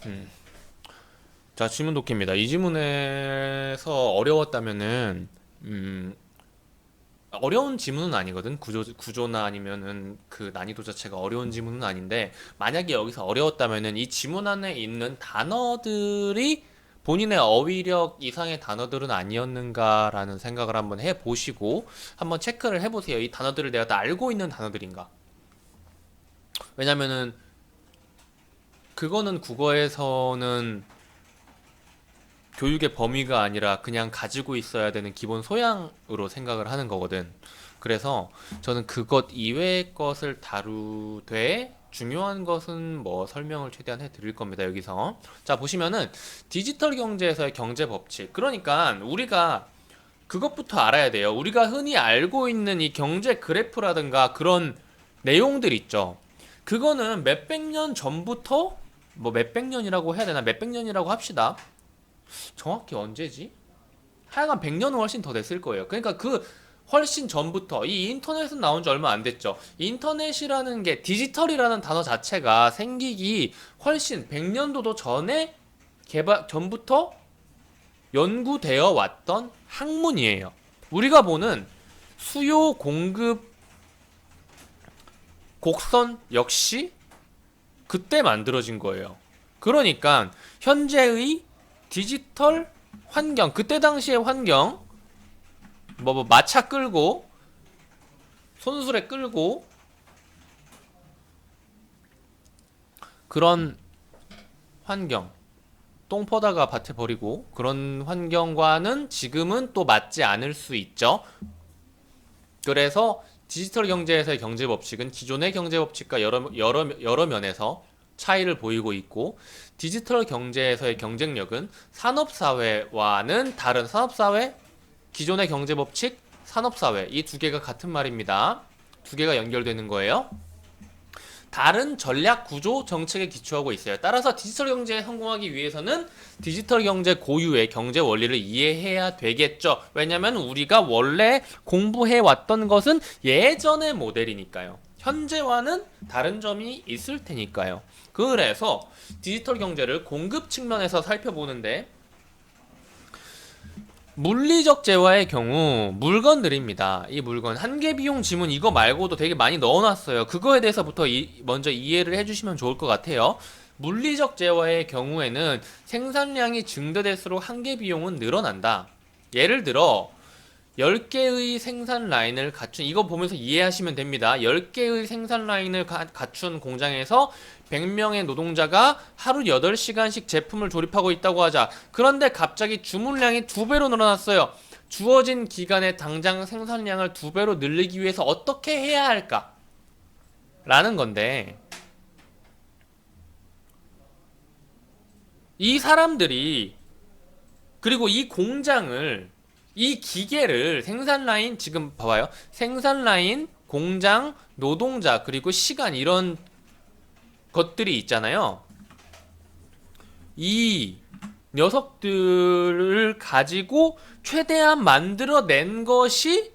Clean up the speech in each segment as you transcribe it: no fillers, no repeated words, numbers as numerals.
음. 자, 질문 독해입니다. 이 질문에서 어려웠다면은, 어려운 지문은 아니거든. 구조나 아니면은 그 난이도 자체가 어려운 지문은 아닌데, 만약에 여기서 어려웠다면은 이 지문 안에 있는 단어들이 본인의 어휘력 이상의 단어들은 아니었는가라는 생각을 한번 해보시고, 한번 체크를 해보세요. 이 단어들을 내가 다 알고 있는 단어들인가. 왜냐면은, 그거는 국어에서는 교육의 범위가 아니라 그냥 가지고 있어야 되는 기본 소양으로 생각을 하는 거거든. 그래서 저는 그것 이외의 것을 다루되 중요한 것은 뭐 설명을 최대한 해드릴 겁니다. 여기서. 자, 보시면은 디지털 경제에서의 경제 법칙. 그러니까 우리가 그것부터 알아야 돼요. 우리가 흔히 알고 있는 이 경제 그래프라든가 그런 내용들 있죠. 그거는 몇백 년 전부터 뭐 몇백 년이라고 해야 되나? 몇백 년이라고 합시다. 정확히 언제지? 하여간 100년은 훨씬 더 됐을 거예요. 그러니까 그 훨씬 전부터 이 인터넷은 나온 지 얼마 안 됐죠. 인터넷이라는 게 디지털이라는 단어 자체가 생기기 훨씬 100년도도 전에 개발 전부터 연구되어 왔던 학문이에요. 우리가 보는 수요 공급 곡선 역시 그때 만들어진 거예요. 그러니까 현재의 디지털 환경, 그때 당시의 환경, 뭐 마차 끌고 손수레 끌고 그런 환경, 똥 퍼다가 밭에 버리고 그런 환경과는 지금은 또 맞지 않을 수 있죠. 그래서 디지털 경제에서의 경제 법칙은 기존의 경제 법칙과 여러 면에서 차이를 보이고 있고, 디지털 경제에서의 경쟁력은 산업사회와는 다른 산업사회, 기존의 경제 법칙, 산업사회 이 두 개가 같은 말입니다. 두 개가 연결되는 거예요. 다른 전략 구조 정책에 기초하고 있어요. 따라서 디지털 경제에 성공하기 위해서는 디지털 경제 고유의 경제 원리를 이해해야 되겠죠. 왜냐하면 우리가 원래 공부해 왔던 것은 예전의 모델이니까요. 현재와는 다른 점이 있을 테니까요. 그래서 디지털 경제를 공급 측면에서 살펴보는데, 물리적 재화의 경우 물건들입니다. 이 물건 한계 비용 지문 이거 말고도 되게 많이 넣어놨어요. 그거에 대해서부터 먼저 이해를 해주시면 좋을 것 같아요. 물리적 재화의 경우에는 생산량이 증대될수록 한계 비용은 늘어난다. 예를 들어 10개의 생산 라인을 갖춘, 이거 보면서 이해하시면 됩니다. 10개의 생산 라인을 갖춘 공장에서 100명의 노동자가 하루 8시간씩 제품을 조립하고 있다고 하자. 그런데 갑자기 주문량이 2배로 늘어났어요. 주어진 기간에 당장 생산량을 2배로 늘리기 위해서 어떻게 해야 할까? 라는 건데, 이 사람들이, 그리고 이 공장을, 이 기계를, 생산 라인, 지금 봐봐요. 생산 라인, 공장, 노동자, 그리고 시간, 이런 것들이 있잖아요. 이 녀석들을 가지고 최대한 만들어낸 것이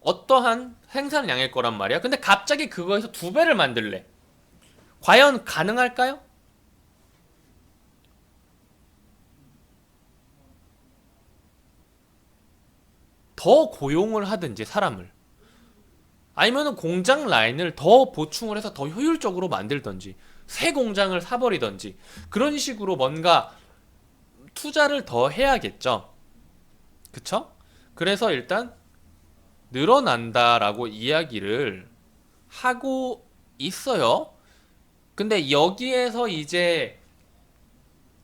어떠한 생산량일 거란 말이야. 근데 갑자기 그거에서 2배를 만들래. 과연 가능할까요? 더 고용을 하든지 사람을, 아니면 공장 라인을 더 보충을 해서 더 효율적으로 만들든지 새 공장을 사버리든지 그런 식으로 뭔가 투자를 더 해야겠죠. 그쵸? 그래서 일단 늘어난다라고 이야기를 하고 있어요. 근데 여기에서 이제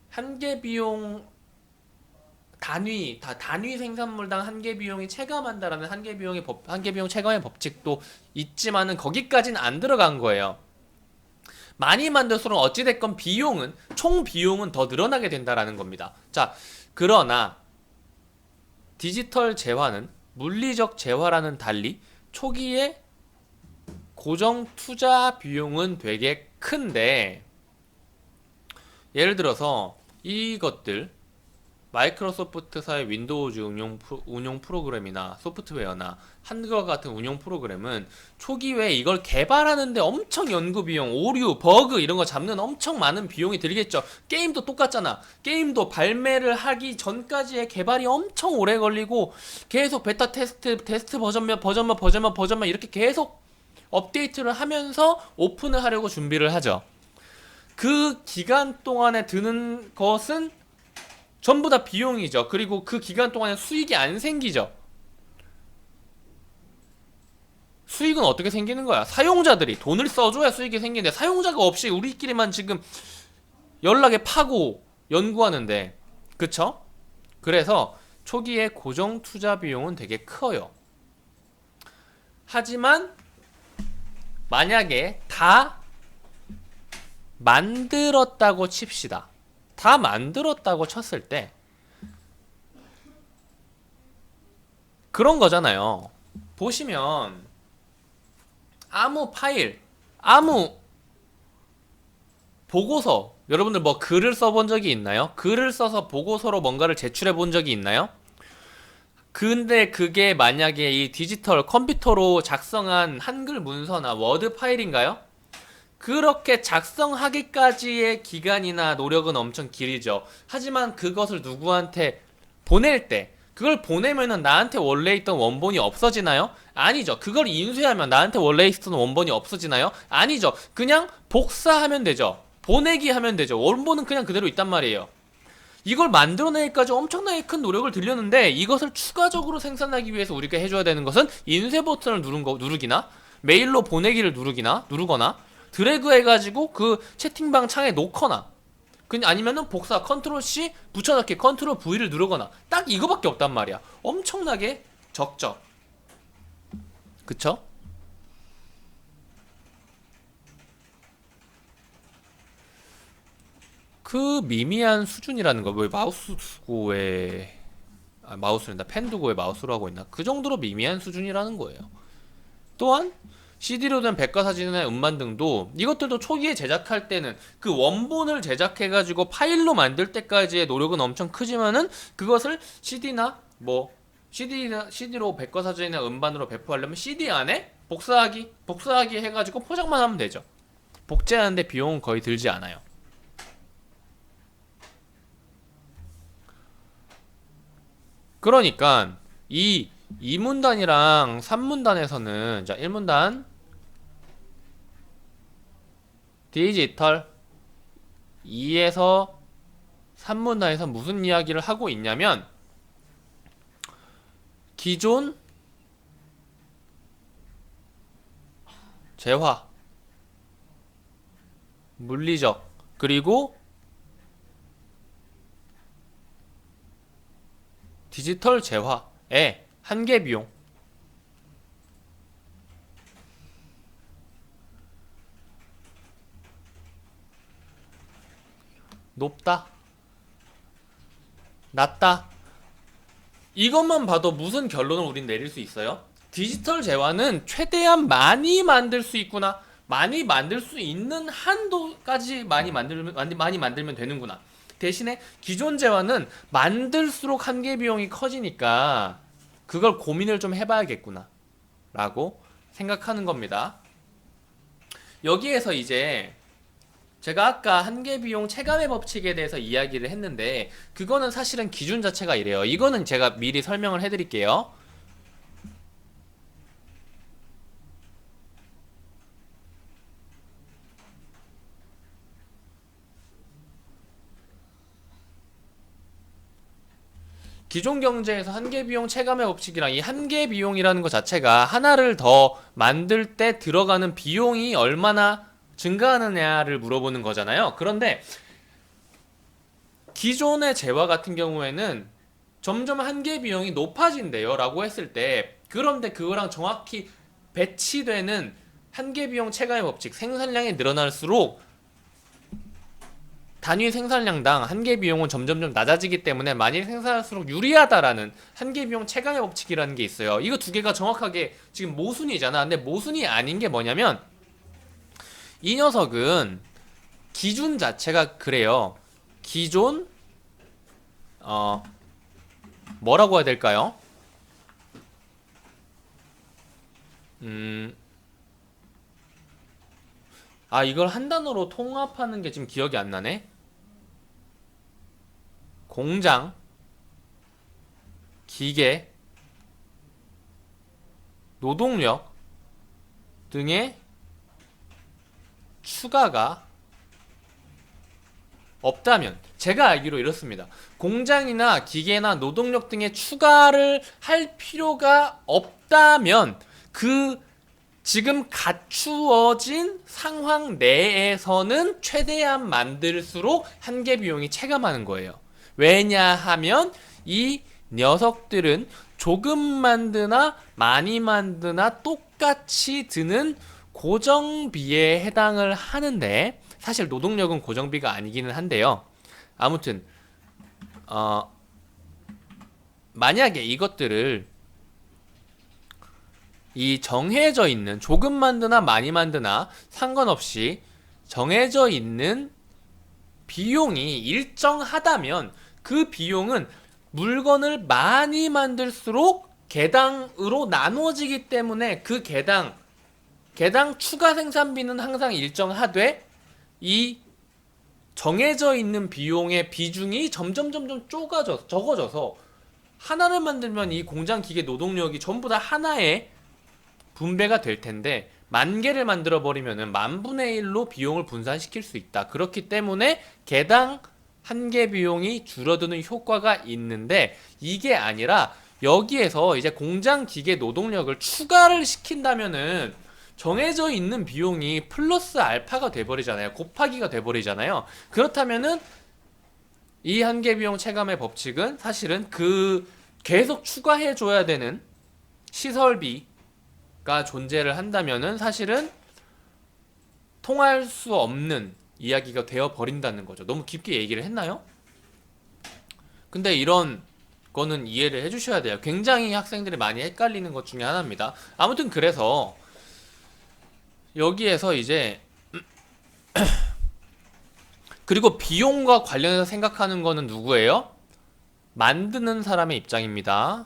한계 비용 단위 생산물당 한계 비용이 체감한다라는 한계 비용 체감의 법칙도 있지만은 거기까지는 안 들어간 거예요. 많이 만들수록 어찌됐건 비용은, 총 비용은 더 늘어나게 된다라는 겁니다. 자, 그러나 디지털 재화는 물리적 재화라는 달리 초기에 고정 투자 비용은 되게 큰데, 예를 들어서 이것들 마이크로소프트사의 윈도우즈 운용 프로그램이나 소프트웨어나 한글과 같은 운용 프로그램은 초기에 이걸 개발하는데 엄청 연구 비용, 오류, 버그 이런 거 잡는 엄청 많은 비용이 들겠죠. 게임도 똑같잖아. 게임도 발매를 하기 전까지의 개발이 엄청 오래 걸리고 계속 베타 테스트 버전만 이렇게 계속 업데이트를 하면서 오픈을 하려고 준비를 하죠. 그 기간 동안에 드는 것은 전부 다 비용이죠. 그리고 그 기간 동안에 수익이 안 생기죠. 수익은 어떻게 생기는 거야? 사용자들이 돈을 써줘야 수익이 생기는데 사용자가 없이 우리끼리만 지금 연락에 파고 연구하는데, 그쵸? 그래서 초기에 고정 투자 비용은 되게 커요. 하지만 만약에 다 만들었다고 칩시다. 다 만들었다고 쳤을 때 그런 거잖아요. 보시면 아무 파일, 아무 보고서, 여러분들 뭐 글을 써본 적이 있나요? 글을 써서 보고서로 뭔가를 제출해 본 적이 있나요? 근데 그게 만약에 이 디지털 컴퓨터로 작성한 한글 문서나 워드 파일인가요? 그렇게 작성하기까지의 기간이나 노력은 엄청 길죠. 하지만 그것을 누구한테 보낼 때, 그걸 보내면은 나한테 원래 있던 원본이 없어지나요? 아니죠. 그걸 인쇄하면 나한테 원래 있었던 원본이 없어지나요? 아니죠. 그냥 복사하면 되죠. 보내기 하면 되죠. 원본은 그냥 그대로 있단 말이에요. 이걸 만들어내기까지 엄청나게 큰 노력을 들였는데, 이것을 추가적으로 생산하기 위해서 우리가 해줘야 되는 것은 인쇄 버튼을 누르기나 메일로 보내기를 누르거나 드래그 해가지고 그 채팅방 창에 놓거나, 그냥 아니면은 복사 컨트롤 C 붙여넣기 컨트롤 V를 누르거나, 딱 이거밖에 없단 말이야. 엄청나게 적죠. 그쵸? 그 미미한 수준이라는 거, 왜 마우스 두고 왜 마우스랜다 펜 두고 왜 마우스로 하고 있나, 그 정도로 미미한 수준이라는 거예요. 또한 CD로 된 백과사전이나 음반 등도, 이것들도 초기에 제작할 때는 그 원본을 제작해가지고 파일로 만들 때까지의 노력은 엄청 크지만은, 그것을 CD로 백과사전이나 음반으로 배포하려면 CD 안에 복사하기 해가지고 포장만 하면 되죠. 복제하는데 비용은 거의 들지 않아요. 그러니까 이 2문단이랑 3문단에서는, 자, 1문단 디지털, 2에서 3문단에서 무슨 이야기를 하고 있냐면, 기존 재화, 물리적, 그리고 디지털 재화의 한계 비용, 높다, 낮다, 이것만 봐도 무슨 결론을 우린 내릴 수 있어요? 디지털 재화는 최대한 많이 만들 수 있구나, 많이 만들 수 있는 한도까지 많이 만들면 되는구나. 대신에 기존 재화는 만들수록 한계 비용이 커지니까 그걸 고민을 좀 해봐야겠구나 라고 생각하는 겁니다. 여기에서 이제 제가 아까 한계 비용 체감의 법칙에 대해서 이야기를 했는데, 그거는 사실은 기준 자체가 이래요. 이거는 제가 미리 설명을 해드릴게요. 기존 경제에서 한계 비용 체감의 법칙이랑, 이 한계 비용이라는 것 자체가 하나를 더 만들 때 들어가는 비용이 얼마나 증가하느냐를 물어보는 거잖아요. 그런데 기존의 재화 같은 경우에는 점점 한계 비용이 높아진대요 라고 했을 때, 그런데 그거랑 정확히 배치되는 한계 비용 체감의 법칙, 생산량이 늘어날수록 단위 생산량당 한계 비용은 점점점 낮아지기 때문에 많이 생산할수록 유리하다라는 한계 비용 체감의 법칙이라는 게 있어요. 이거 두 개가 정확하게 지금 모순이잖아. 근데 모순이 아닌 게 뭐냐면, 이 녀석은 기준 자체가 그래요. 기존 뭐라고 해야 될까요? 음, 이걸 한 단어로 통합하는 게 지금 기억이 안 나네. 공장, 기계, 노동력 등의 추가가 없다면, 제가 알기로 이렇습니다. 공장이나 기계나 노동력 등의 추가를 할 필요가 없다면 그 지금 갖추어진 상황 내에서는 최대한 만들수록 한계 비용이 체감하는 거예요. 왜냐하면 이 녀석들은 조금 만드나 많이 만드나 똑같이 드는 고정비에 해당을 하는데, 사실 노동력은 고정비가 아니기는 한데요. 아무튼 만약에 이것들을 이 정해져 있는, 조금 만드나 많이 만드나 상관없이 정해져 있는 비용이 일정하다면 그 비용은 물건을 많이 만들수록 개당으로 나누어지기 때문에 그 개당 추가 생산비는 항상 일정하되 이 정해져 있는 비용의 비중이 점점 적어져서 하나를 만들면 이 공장 기계 노동력이 전부 다 하나에 분배가 될 텐데, 만 개를 만들어 버리면은 만 분의 1로 비용을 분산시킬 수 있다. 그렇기 때문에 개당 한 개 비용이 줄어드는 효과가 있는데, 이게 아니라 여기에서 이제 공장 기계 노동력을 추가를 시킨다면은 정해져 있는 비용이 플러스 알파가 돼버리잖아요. 곱하기가 돼버리잖아요. 그렇다면은 이 한계 비용 체감의 법칙은 사실은 그 계속 추가해줘야 되는 시설비가 존재를 한다면은 사실은 통할 수 없는 이야기가 되어버린다는 거죠. 너무 깊게 얘기를 했나요? 근데 이런 거는 이해를 해주셔야 돼요. 굉장히 학생들이 많이 헷갈리는 것 중에 하나입니다. 아무튼 그래서 여기에서 이제 그리고 비용과 관련해서 생각하는 거는 누구예요? 만드는 사람의 입장입니다.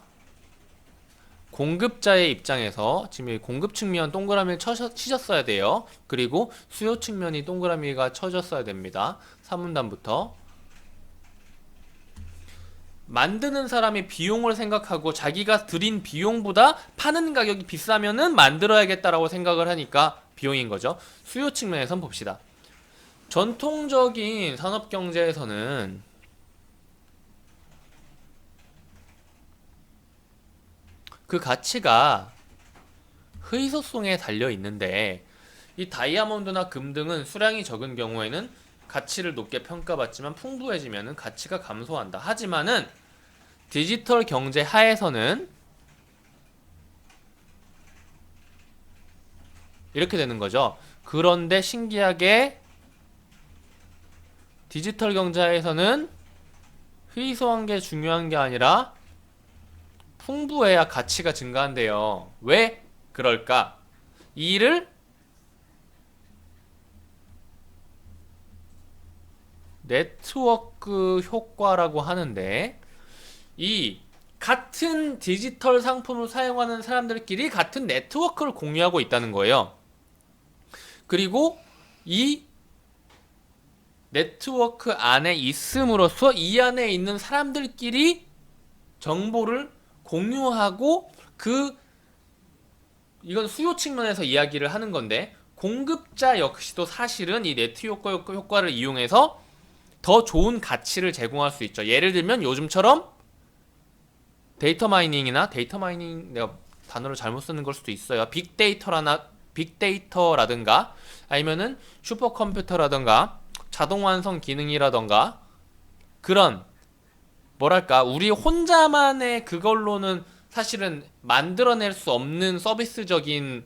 공급자의 입장에서 지금 공급 측면 동그라미를 치셨어야 돼요. 그리고 수요 측면이 동그라미가 쳐졌어야 됩니다. 3문단부터 만드는 사람이 비용을 생각하고 자기가 들인 비용보다 파는 가격이 비싸면은 만들어야겠다라고 생각을 하니까 비용인 거죠. 수요 측면에선 봅시다. 전통적인 산업 경제에서는 그 가치가 희소성에 달려 있는데, 이 다이아몬드나 금 등은 수량이 적은 경우에는 가치를 높게 평가받지만 풍부해지면 가치가 감소한다. 하지만은 디지털 경제 하에서는 이렇게 되는 거죠. 그런데 신기하게 디지털 경제에서는 희소한 게 중요한 게 아니라 풍부해야 가치가 증가한대요. 왜 그럴까? 이를 네트워크 효과라고 하는데, 이 같은 디지털 상품을 사용하는 사람들끼리 같은 네트워크를 공유하고 있다는 거예요. 그리고 이 네트워크 안에 있음으로써 이 안에 있는 사람들끼리 정보를 공유하고, 이건 수요 측면에서 이야기를 하는 건데, 공급자 역시도 사실은 이 네트워크 효과를 이용해서 더 좋은 가치를 제공할 수 있죠. 예를 들면 요즘처럼 데이터 마이닝, 내가 단어를 잘못 쓰는 걸 수도 있어요. 빅데이터라든가 아니면은 슈퍼컴퓨터라든가 자동 완성 기능이라든가, 그런 뭐랄까 우리 혼자만의 그걸로는 사실은 만들어낼 수 없는 서비스적인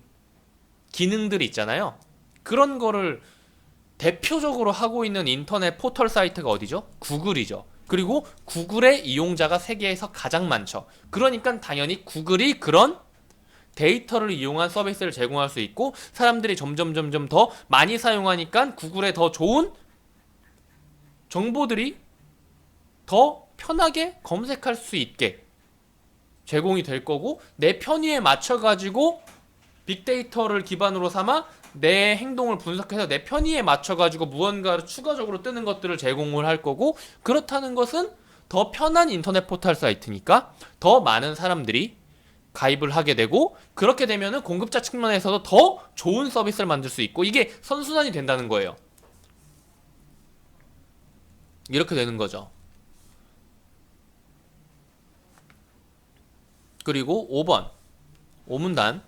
기능들이 있잖아요. 그런 거를 대표적으로 하고 있는 인터넷 포털 사이트가 어디죠? 구글이죠. 그리고 구글의 이용자가 세계에서 가장 많죠. 그러니까 당연히 구글이 그런 데이터를 이용한 서비스를 제공할 수 있고, 사람들이 점점 더 많이 사용하니까 구글에 더 좋은 정보들이 더 편하게 검색할 수 있게 제공이 될 거고, 내 편의에 맞춰가지고 빅데이터를 기반으로 삼아 내 행동을 분석해서 내 편의에 맞춰가지고 무언가를 추가적으로 뜨는 것들을 제공을 할 거고, 그렇다는 것은 더 편한 인터넷 포털 사이트니까 더 많은 사람들이 가입을 하게 되고, 그렇게 되면은 공급자 측면에서도 더 좋은 서비스를 만들 수 있고, 이게 선순환이 된다는 거예요. 이렇게 되는 거죠. 그리고 5번 5문단,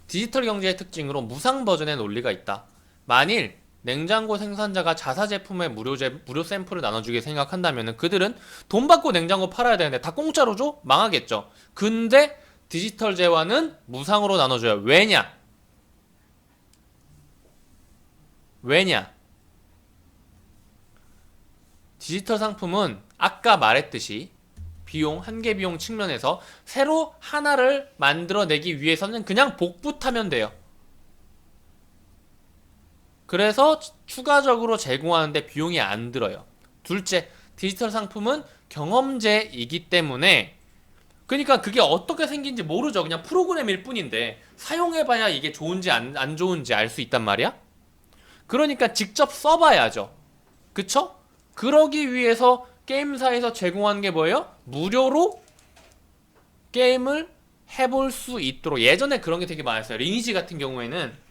디지털 경제의 특징으로 무상 버전의 논리가 있다. 만일 냉장고 생산자가 자사 제품의 무료 샘플을 나눠주게 생각한다면 그들은 돈 받고 냉장고 팔아야 되는데 다 공짜로 줘? 망하겠죠. 근데 디지털 재화는 무상으로 나눠줘요. 왜냐? 왜냐? 디지털 상품은 아까 말했듯이 비용, 한계 비용 측면에서 새로 하나를 만들어내기 위해서는 그냥 복붙하면 돼요. 그래서 추가적으로 제공하는데 비용이 안 들어요. 둘째, 디지털 상품은 경험제이기 때문에, 그러니까 그게 어떻게 생긴지 모르죠. 그냥 프로그램일 뿐인데 사용해봐야 이게 좋은지 안 좋은지 알 수 있단 말이야. 그러니까 직접 써봐야죠. 그쵸? 그러기 위해서 게임사에서 제공하는 게 뭐예요? 무료로 게임을 해볼 수 있도록. 예전에 그런 게 되게 많았어요. 리니지 같은 경우에는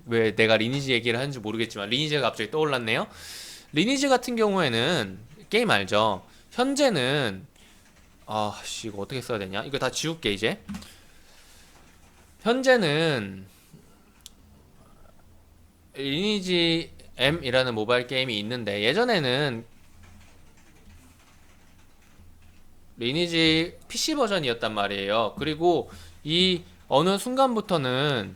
왜 내가 리니지 얘기를 하는지 모르겠지만 리니지가 갑자기 떠올랐네요. 리니지 같은 경우에는 게임 알죠? 현재는 이거 어떻게 써야 되냐? 이거 다 지울게 이제. 현재는 리니지 M이라는 모바일 게임이 있는데, 예전에는 리니지 PC 버전이었단 말이에요. 그리고 이 어느 순간부터는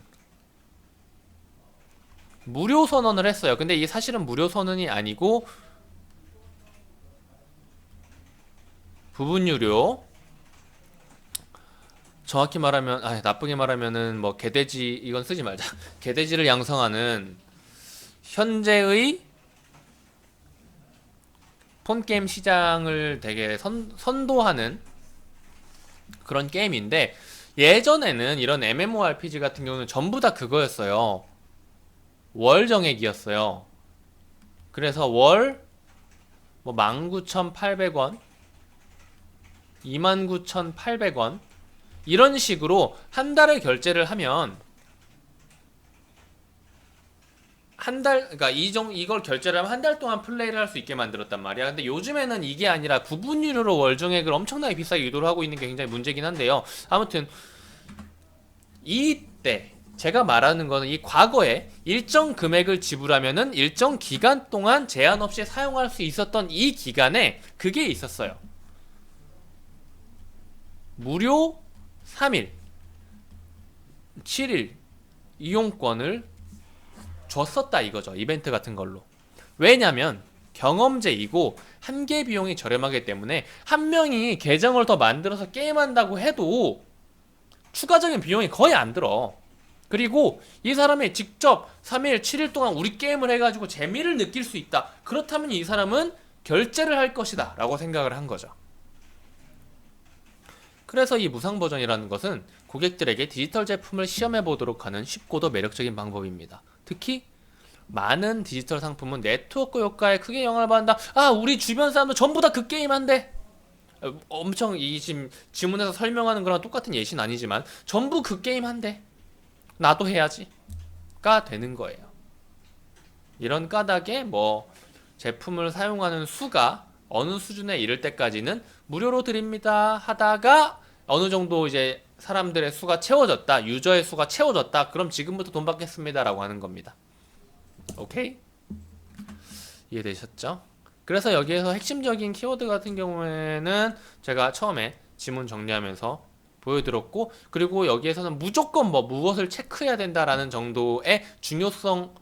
무료 선언을 했어요. 근데 이게 사실은 무료 선언이 아니고 부분 유료, 정확히 말하면 나쁘게 말하면은 뭐 개돼지, 이건 쓰지 말자. 개돼지를 양성하는 현재의 폰게임 시장을 되게 선도하는 그런 게임인데, 예전에는 이런 MMORPG 같은 경우는 전부 다 그거였어요. 월 정액이었어요. 그래서 월 뭐 19,800원, 29,800원 이런 식으로 한 달을 결제를 하면 그러니까 이걸 결제를 하면 한 달 동안 플레이를 할 수 있게 만들었단 말이야. 근데 요즘에는 이게 아니라 부분 유료로 월정액을 엄청나게 비싸게 유도를 하고 있는 게 굉장히 문제긴 한데요. 아무튼 이때 제가 말하는 거는 이 과거에 일정 금액을 지불하면은 일정 기간 동안 제한 없이 사용할 수 있었던 이 기간에 그게 있었어요. 무료 3일, 7일 이용권을 줬었다 이거죠. 이벤트 같은 걸로. 왜냐면 경험제이고 한계 비용이 저렴하기 때문에 한 명이 계정을 더 만들어서 게임한다고 해도 추가적인 비용이 거의 안 들어. 그리고 이 사람이 직접 3일, 7일 동안 우리 게임을 해가지고 재미를 느낄 수 있다. 그렇다면 이 사람은 결제를 할 것이다 라고 생각을 한 거죠. 그래서 이 무상 버전이라는 것은 고객들에게 디지털 제품을 시험해 보도록 하는 쉽고도 매력적인 방법입니다. 특히 많은 디지털 상품은 네트워크 효과에 크게 영향을 받는다. 우리 주변 사람들 전부 다 그 게임 한대. 엄청 이 지금 지문에서 설명하는 거랑 똑같은 예시는 아니지만 전부 그 게임 한대. 나도 해야지가 되는 거예요. 이런 까닭에 뭐 제품을 사용하는 수가 어느 수준에 이를 때까지는 무료로 드립니다 하다가 어느 정도 이제 사람들의 수가 채워졌다, 유저의 수가 채워졌다, 그럼 지금부터 돈 받겠습니다 라고 하는 겁니다. 오케이? 이해되셨죠? 그래서 여기에서 핵심적인 키워드 같은 경우에는 제가 처음에 지문 정리하면서 보여드렸고, 그리고 여기에서는 무조건 뭐 무엇을 체크해야 된다라는 정도의 중요성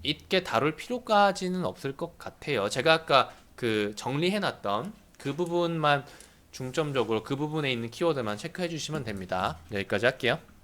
있게 다룰 필요까지는 없을 것 같아요. 제가 아까 그 정리해놨던 그 부분만 중점적으로 그 부분에 있는 키워드만 체크해 주시면 됩니다. 여기까지 할게요.